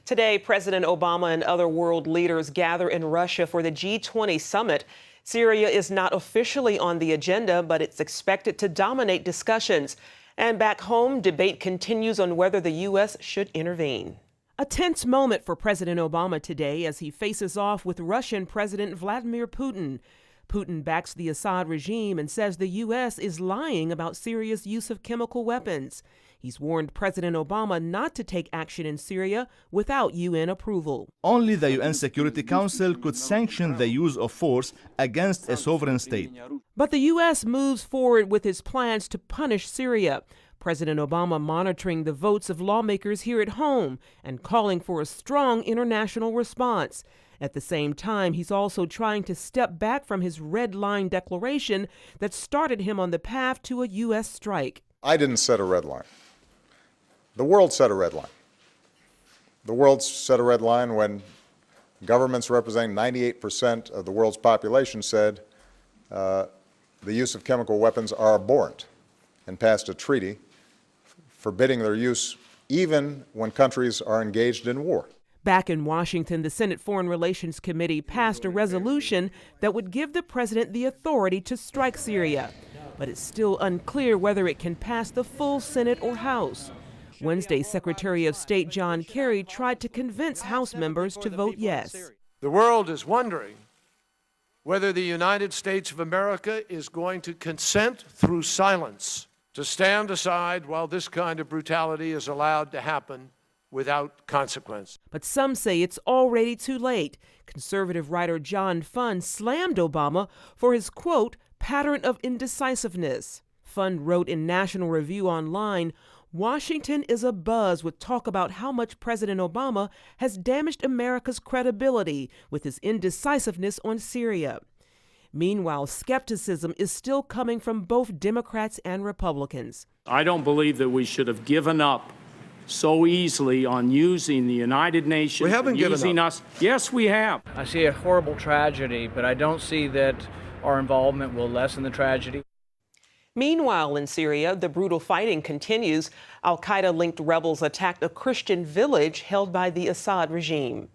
Today, President Obama and other world leaders gather in Russia for the G20 summit. Syria is not officially on the agenda, but it's expected to dominate discussions. And back home, debate continues on whether the U.S. should intervene. A tense moment for President Obama today as he faces off with Russian President Vladimir Putin. Putin backs the Assad regime and says the U.S. is lying about Syria's use of chemical weapons. He's warned President Obama not to take action in Syria without UN approval. Only the UN Security Council could sanction the use of force against a sovereign state. But the U.S. moves forward with its plans to punish Syria. President Obama monitoring the votes of lawmakers here at home and calling for a strong international response. At the same time, he's also trying to step back from his red line declaration that started him on the path to a U.S. strike. I didn't set a red line. The world set a red line. The world set a red line when governments representing 98% of the world's population said the use of chemical weapons are abhorrent and passed a treaty forbidding their use even when countries are engaged in war. Back in Washington, the Senate Foreign Relations Committee passed a resolution that would give the president the authority to strike Syria. But it's still unclear whether it can pass the full Senate or House. Wednesday, Secretary of State John Kerry tried to convince House members to vote yes. The world is wondering whether the United States of America is going to consent through silence to stand aside while this kind of brutality is allowed to happen without consequence. But some say it's already too late. Conservative writer John Funn slammed Obama for his, quote, pattern of indecisiveness. Funn wrote in National Review Online, Washington is abuzz with talk about how much President Obama has damaged America's credibility with his indecisiveness on Syria. Meanwhile, skepticism is still coming from both Democrats and Republicans. I don't believe that we should have given up so easily on using the United Nations. We haven't given up. Us. Yes, we have. I see a horrible tragedy, but I don't see that our involvement will lessen the tragedy. Meanwhile, in Syria, the brutal fighting continues. Al-Qaeda-linked rebels attacked a Christian village held by the Assad regime.